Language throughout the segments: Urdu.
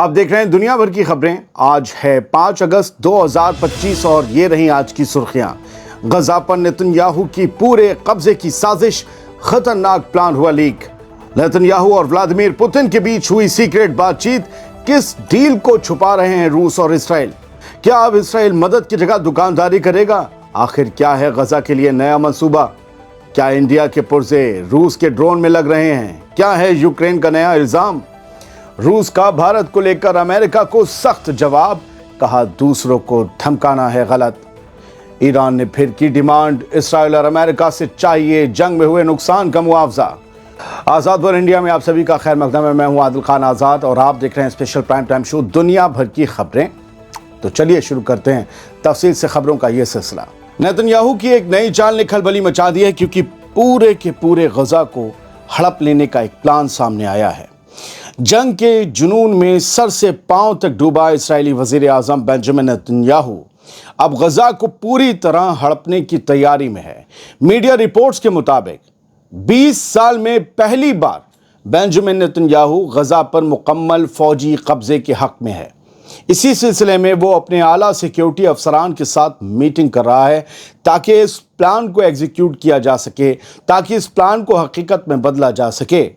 آپ دیکھ رہے ہیں دنیا بھر کی خبریں۔ آج ہے 5 اگست 2025 اور یہ رہیں آج کی سرخیاں۔ غزہ پر نیتن یاہو کی پورے قبضے کی سازش، خطرناک پلان ہوا لیک۔ نیتن یاہو اور ولادیمیر پوتن کے بیچ ہوئی سیکریٹ بات چیت، کس ڈیل کو چھپا رہے ہیں روس اور اسرائیل؟ کیا اب اسرائیل مدد کی جگہ دکانداری کرے گا؟ آخر کیا ہے غزہ کے لیے نیا منصوبہ؟ کیا انڈیا کے پرزے روس کے ڈرون میں لگ رہے ہیں؟ کیا ہے یوکرین کا نیا الزام؟ روس کا بھارت کو لے کر امریکہ کو سخت جواب، کہا دوسروں کو دھمکانا ہے غلط۔ ایران نے پھر کی ڈیمانڈ، اسرائیل اور امریکہ سے چاہیے جنگ میں ہوئے نقصان کا معاوضہ۔ آزاد ورلڈ انڈیا میں آپ سبھی کا خیر مقدم ہے۔ میں ہوں عادل خان آزاد اور آپ دیکھ رہے ہیں اسپیشل پرائم ٹائم شو دنیا بھر کی خبریں۔ تو چلیے شروع کرتے ہیں تفصیل سے خبروں کا یہ سلسلہ۔ نیتن یاہو کی ایک نئی چال نے کھلبلی مچا دی ہے، کیونکہ پورے کے پورے غزہ کو ہڑپ لینے کا ایک پلان سامنے آیا ہے۔ جنگ کے جنون میں سر سے پاؤں تک ڈوبا اسرائیلی وزیر اعظم بنجامن نیتن یاہو اب غزہ کو پوری طرح ہڑپنے کی تیاری میں ہے۔ میڈیا رپورٹس کے مطابق 20 سال میں پہلی بار بنجامن نیتن یاہو غزہ پر مکمل فوجی قبضے کے حق میں ہے۔ اسی سلسلے میں وہ اپنے اعلیٰ سیکیورٹی افسران کے ساتھ میٹنگ کر رہا ہے تاکہ اس پلان کو ایگزیکیوٹ کیا جا سکے، تاکہ اس پلان کو حقیقت میں بدلا جا سکے۔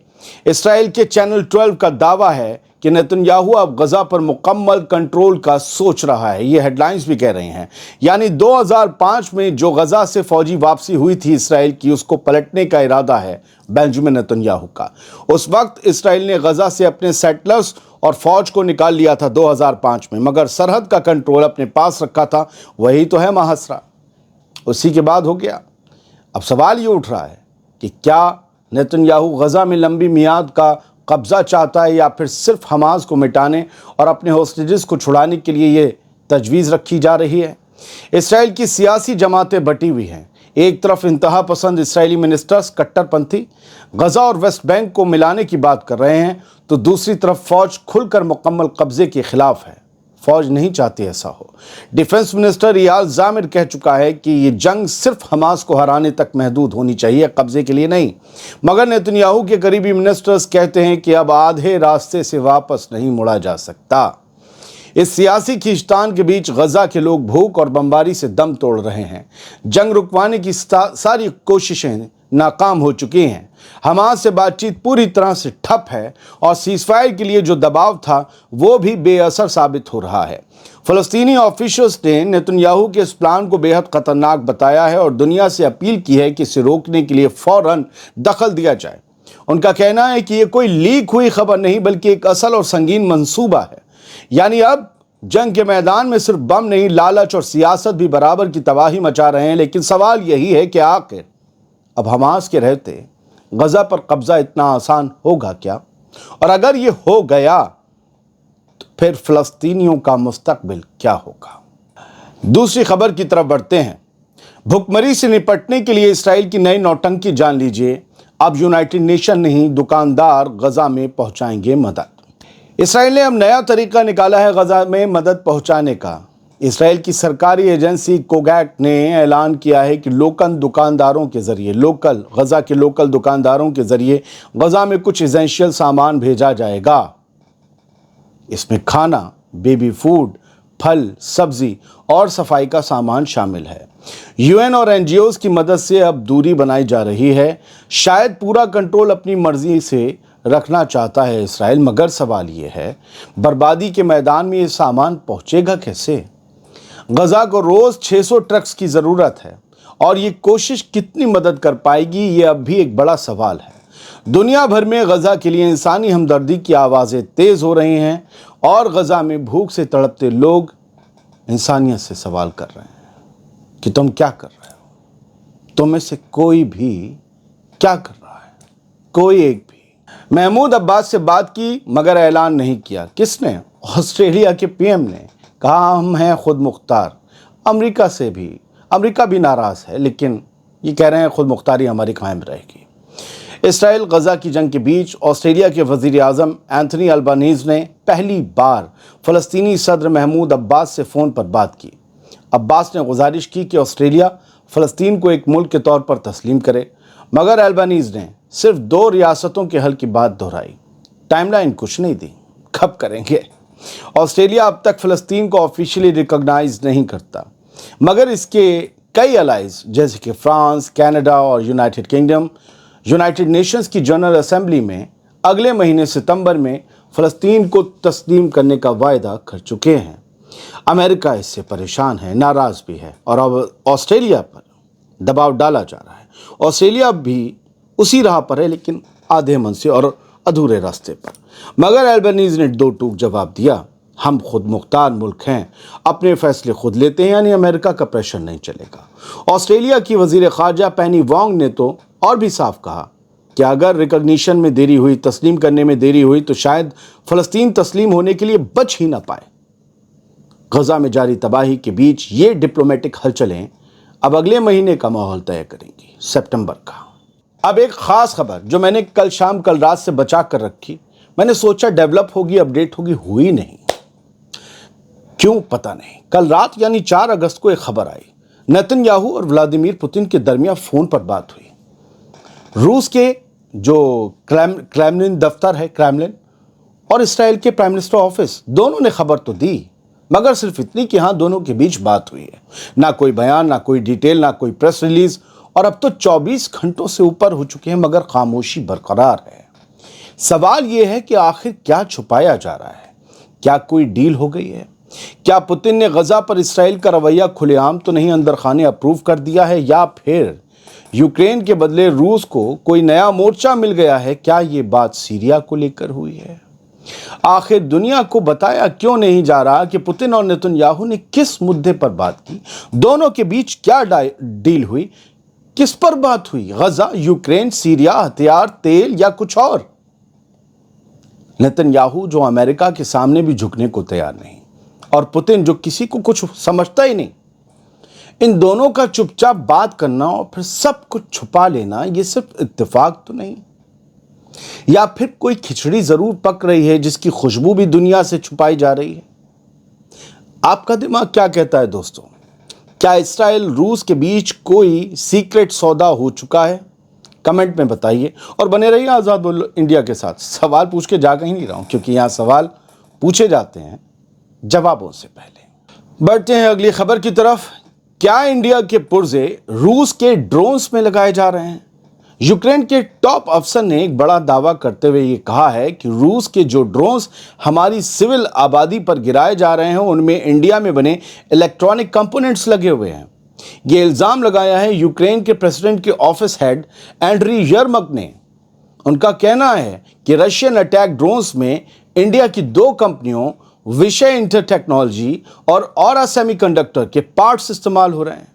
اسرائیل کے چینل 12 کا دعویٰ ہے کہ نیتن یاہو اب غزہ پر مکمل کنٹرول کا سوچ رہا ہے۔ یہ ہیڈ لائنز بھی کہہ رہے ہیں، یعنی 2005 میں جو غزہ سے فوجی واپسی ہوئی تھی اسرائیل کی، اس کو پلٹنے کا ارادہ ہے بنجامن نیتن یاہو کا۔ اس وقت اسرائیل نے غزہ سے اپنے سیٹلرز اور فوج کو نکال لیا تھا 2005 میں، مگر سرحد کا کنٹرول اپنے پاس رکھا تھا۔ وہی تو ہے محاصرہ، اسی کے بعد ہو گیا۔ اب سوال یہ اٹھ رہا ہے کہ کیا نیتن یاہو غزہ میں لمبی میعاد کا قبضہ چاہتا ہے، یا پھر صرف حماس کو مٹانے اور اپنے ہوسٹیجز کو چھڑانے کے لیے یہ تجویز رکھی جا رہی ہے؟ اسرائیل کی سیاسی جماعتیں بٹی ہوئی ہیں۔ ایک طرف انتہا پسند اسرائیلی منسٹرز کٹر پنتھی غزہ اور ویسٹ بینک کو ملانے کی بات کر رہے ہیں، تو دوسری طرف فوج کھل کر مکمل قبضے کے خلاف ہے۔ فوج نہیں چاہتی ایسا ہو۔ ڈیفنس منسٹر ایال زامر کہہ چکا ہے کہ یہ جنگ صرف حماس کو ہرانے تک محدود ہونی چاہیے، قبضے کے لیے نہیں۔ مگر نیتن یاہو کے قریبی منسٹرز کہتے ہیں کہ اب آدھے راستے سے واپس نہیں مڑا جا سکتا۔ اس سیاسی کھینچتان کے بیچ غزہ کے لوگ بھوک اور بمباری سے دم توڑ رہے ہیں۔ جنگ رکوانے کی ساری کوششیں ناکام ہو چکی ہیں۔ حماس سے بات چیت پوری طرح سے ٹھپ ہے اور سیز فائر کے لیے جو دباؤ تھا وہ بھی بے اثر ثابت ہو رہا ہے۔ فلسطینی آفیشلز نے نیتن یاہو کے اس پلان کو بے حد خطرناک بتایا ہے اور دنیا سے اپیل کی ہے کہ اسے روکنے کے لیے فوراً دخل دیا جائے۔ ان کا کہنا ہے کہ یہ کوئی لیک ہوئی خبر نہیں، بلکہ ایک اصل اور سنگین منصوبہ ہے۔ یعنی اب جنگ کے میدان میں صرف بم نہیں، لالچ اور سیاست بھی برابر کی تباہی مچا رہے ہیں۔ لیکن سوال یہی ہے کہ آخر اب حماس کے رہتے غزہ پر قبضہ اتنا آسان ہوگا کیا؟ اور اگر یہ ہو گیا تو پھر فلسطینیوں کا مستقبل کیا ہوگا؟ دوسری خبر کی طرف بڑھتے ہیں۔ بھوک مری سے نپٹنے کے لیے اسرائیل کی نئی نوٹنکی جان لیجئے۔ اب یونائٹڈ نیشن نہیں، دکاندار غزہ میں پہنچائیں گے مدد۔ اسرائیل نے اب نیا طریقہ نکالا ہے غزہ میں مدد پہنچانے کا۔ اسرائیل کی سرکاری ایجنسی کوگیٹ نے اعلان کیا ہے کہ غزہ کے لوکل دکانداروں کے ذریعے غزہ میں کچھ ایسنشیل سامان بھیجا جائے گا۔ اس میں کھانا، بیبی فوڈ، پھل، سبزی اور صفائی کا سامان شامل ہے۔ یو این اور این جی اوز کی مدد سے اب دوری بنائی جا رہی ہے۔ شاید پورا کنٹرول اپنی مرضی سے رکھنا چاہتا ہے اسرائیل، مگر سوال یہ ہے بربادی کے میدان میں یہ سامان پہنچے گا کیسے؟ غزہ کو روز 600 ٹرکس کی ضرورت ہے، اور یہ کوشش کتنی مدد کر پائے گی، یہ اب بھی ایک بڑا سوال ہے۔ دنیا بھر میں غزہ کے لیے انسانی ہمدردی کی آوازیں تیز ہو رہی ہیں، اور غزہ میں بھوک سے تڑپتے لوگ انسانیت سے سوال کر رہے ہیں کہ تم کیا کر رہے ہو؟ تم میں سے کوئی بھی کیا کر رہا ہے؟ کوئی ایک بھی۔ محمود عباس سے بات کی مگر اعلان نہیں کیا۔ کس نے؟ آسٹریلیا کے پی ایم نے کہا ہم ہیں خود مختار۔ امریکہ بھی ناراض ہے، لیکن یہ کہہ رہے ہیں خود مختاری ہماری قائم رہے گی۔ اسرائیل غزہ کی جنگ کے بیچ آسٹریلیا کے وزیر اعظم اینتھونی البانیز نے پہلی بار فلسطینی صدر محمود عباس سے فون پر بات کی۔ عباس نے گزارش کی کہ آسٹریلیا فلسطین کو ایک ملک کے طور پر تسلیم کرے، مگر البانیز نے صرف 2 ریاستوں کے حل کی بات دہرائی۔ ٹائم لائن کچھ نہیں دی، کب کریں گے؟ آسٹریلیا اب تک فلسطین کو آفیشلی ریکگنائز نہیں کرتا، مگر اس کے کئی الائز جیسے کہ فرانس، کینیڈا اور یونائٹڈ کنگڈم یونائٹڈ نیشنز کی جنرل اسمبلی میں اگلے مہینے ستمبر میں فلسطین کو تسلیم کرنے کا وعدہ کر چکے ہیں۔ امریکہ اس سے پریشان ہے، ناراض بھی ہے، اور اب آسٹریلیا پر دباؤ ڈالا جا رہا ہے۔ آسٹریلیا بھی اسی راہ پر ہے، لیکن آدھے من سے اور ادھورے راستے پر۔ مگر البنیز نے دو ٹوک جواب دیا، ہم خود مختار ملک ہیں، اپنے فیصلے خود لیتے ہیں، یعنی امریکہ کا پریشر نہیں چلے گا۔ آسٹریلیا کی وزیر خارجہ پینی وانگ نے تو اور بھی صاف کہا کہ اگر ریکگنیشن میں دیری ہوئی، تسلیم کرنے میں دیری ہوئی، تو شاید فلسطین تسلیم ہونے کے لیے بچ ہی نہ پائے۔ غزہ میں جاری تباہی کے بیچ یہ ڈپلومیٹک ہلچلیں اب اگلے مہینے کا ماحول طے کریں گی، سپٹمبر کا۔ اب ایک خاص خبر جو میں نے کل رات سے بچا کر رکھی، میں نے سوچا ڈیولپ ہوگی، اپڈیٹ ہوگی، ہوئی نہیں۔ کیوں پتہ نہیں۔ کل رات یعنی 4 اگست کو ایک خبر آئی، نیتن یاہو اور ولادیمیر پوتن کے درمیان فون پر بات ہوئی۔ روس کے جو کریملن دفتر ہے، کریملن، اور اسرائیل کے پرائم منسٹر آفس، دونوں نے خبر تو دی، مگر صرف اتنی کہ ہاں دونوں کے بیچ بات ہوئی ہے۔ نہ کوئی بیان، نہ کوئی ڈیٹیل، نہ کوئی پریس ریلیز، اور اب تو 24 گھنٹوں سے اوپر ہو چکے ہیں، مگر خاموشی برقرار ہے۔ سوال یہ ہے کہ آخر کیا چھپایا جا رہا ہے؟ کیا کوئی ڈیل ہو گئی ہے؟ کیا پوتن نے غزہ پر اسرائیل کا رویہ کھلے عام تو نہیں اندر خانے اپروو کر دیا ہے، یا پھر یوکرین کے بدلے روس کو کوئی نیا مورچہ مل گیا ہے؟ کیا یہ بات سیریا کو لے کر ہوئی ہے؟ آخر دنیا کو بتایا کیوں نہیں جا رہا کہ پوتن اور نیتن یاہو نے کس مدعے پر بات کی؟ دونوں کے بیچ کیا ڈیل ہوئی؟ کس پر بات ہوئی؟ غزہ، یوکرین، سیریا، ہتھیار، تیل، یا کچھ اور؟ نیتن یاہو جو امریکہ کے سامنے بھی جھکنے کو تیار نہیں، اور پوتن جو کسی کو کچھ سمجھتا ہی نہیں، ان دونوں کا چپ چاپ بات کرنا اور پھر سب کچھ چھپا لینا، یہ صرف اتفاق تو نہیں؟ یا پھر کوئی کھچڑی ضرور پک رہی ہے جس کی خوشبو بھی دنیا سے چھپائی جا رہی ہے؟ آپ کا دماغ کیا کہتا ہے دوستو؟ کیا اسرائیل روس کے بیچ کوئی سیکرٹ سودا ہو چکا ہے؟ کمنٹ میں بتائیے، اور بنے رہیے آزاد بولو انڈیا کے ساتھ۔ سوال پوچھ کے جا کہیں نہیں رہا ہوں، کیونکہ یہاں سوال پوچھے جاتے ہیں جوابوں سے پہلے۔ بڑھتے ہیں اگلی خبر کی طرف۔ کیا انڈیا کے پرزے روس کے ڈرونز میں لگائے جا رہے ہیں؟ یوکرین کے ٹاپ افسر نے ایک بڑا دعویٰ کرتے ہوئے یہ کہا ہے کہ روس کے جو ڈرونز ہماری سول آبادی پر گرائے جا رہے ہیں، ان میں انڈیا میں بنے الیکٹرانک کمپوننٹس لگے ہوئے ہیں۔ یہ الزام لگایا ہے یوکرین کے پریزیڈنٹ کے آفس ہیڈ اینڈری یرمک نے۔ ان کا کہنا ہے کہ رشین اٹیک ڈرونز میں انڈیا کی 2 کمپنیوں وشے انٹر ٹیکنالوجی اور اورا سیمی کنڈکٹر کے پارٹس استعمال ہو رہے ہیں۔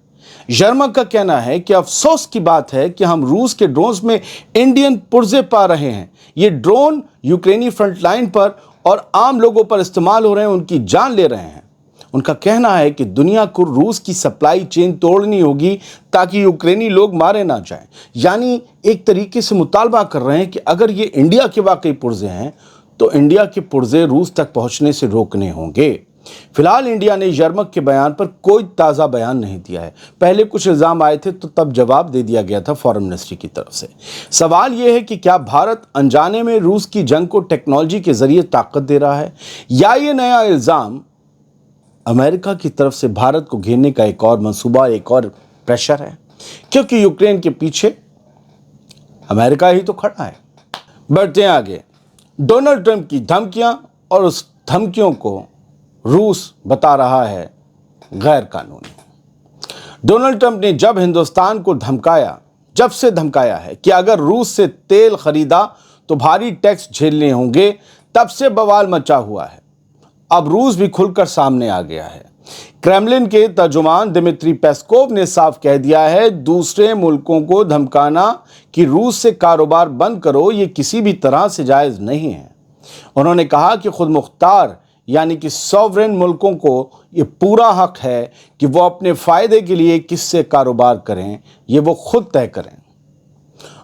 یرمک کا کہنا ہے کہ افسوس کی بات ہے کہ ہم روس کے ڈرونز میں انڈین پرزے پا رہے ہیں۔ یہ ڈرون یوکرینی فرنٹ لائن پر اور عام لوگوں پر استعمال ہو رہے ہیں، ان کی جان لے رہے ہیں۔ ان کا کہنا ہے کہ دنیا کو روس کی سپلائی چین توڑنی ہوگی تاکہ یوکرینی لوگ مارے نہ جائیں۔ یعنی ایک طریقے سے مطالبہ کر رہے ہیں کہ اگر یہ انڈیا کے واقعی پرزے ہیں تو انڈیا کے پرزے روس تک پہنچنے سے روکنے ہوں گے۔ فی الحال انڈیا نے یرمک کے بیان پر کوئی تازہ بیان نہیں دیا ہے۔ پہلے کچھ الزام آئے تھے تو تب جواب دے دیا گیا تھا فارن منسٹری کی طرف سے۔ سوال یہ ہے کہ کیا بھارت انجانے میں روس کی جنگ کو ٹیکنالوجی کے ذریعے طاقت دے رہا ہے، یا یہ نیا الزام امریکہ کی طرف سے بھارت کو گھیرنے کا ایک اور منصوبہ، ایک اور پریشر ہے؟ کیونکہ یوکرین کے پیچھے امریکہ ہی تو کھڑا ہے۔ بڑھتے ہیں آگے۔ ڈونلڈ ٹرمپ کی دھمکیاں، اور اس دھمکیوں کو روس بتا رہا ہے غیر قانونی۔ ڈونلڈ ٹرمپ نے جب ہندوستان کو جب سے دھمکایا ہے کہ اگر روس سے تیل خریدا تو بھاری ٹیکس جھیلنے ہوں گے، تب سے بوال مچا ہوا ہے۔ اب روس بھی کھل کر سامنے آ گیا ہے۔ کریملن کے ترجمان دمیتری پیسکوو نے صاف کہہ دیا ہے، دوسرے ملکوں کو دھمکانا کہ روس سے کاروبار بند کرو، یہ کسی بھی طرح سے جائز نہیں ہے۔ انہوں نے کہا کہ خود مختار یعنی کہ سوورن ملکوں کو یہ پورا حق ہے کہ وہ اپنے فائدے کے لیے کس سے کاروبار کریں، یہ وہ خود طے کریں۔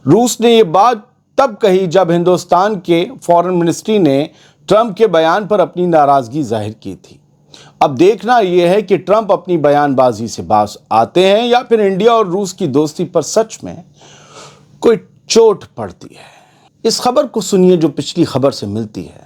روس نے یہ بات تب کہی جب ہندوستان کے فارن منسٹری نے ٹرمپ کے بیان پر اپنی ناراضگی ظاہر کی تھی۔ اب دیکھنا یہ ہے کہ ٹرمپ اپنی بیان بازی سے باز آتے ہیں یا پھر انڈیا اور روس کی دوستی پر سچ میں کوئی چوٹ پڑتی ہے۔ اس خبر کو سنیے جو پچھلی خبر سے ملتی ہے۔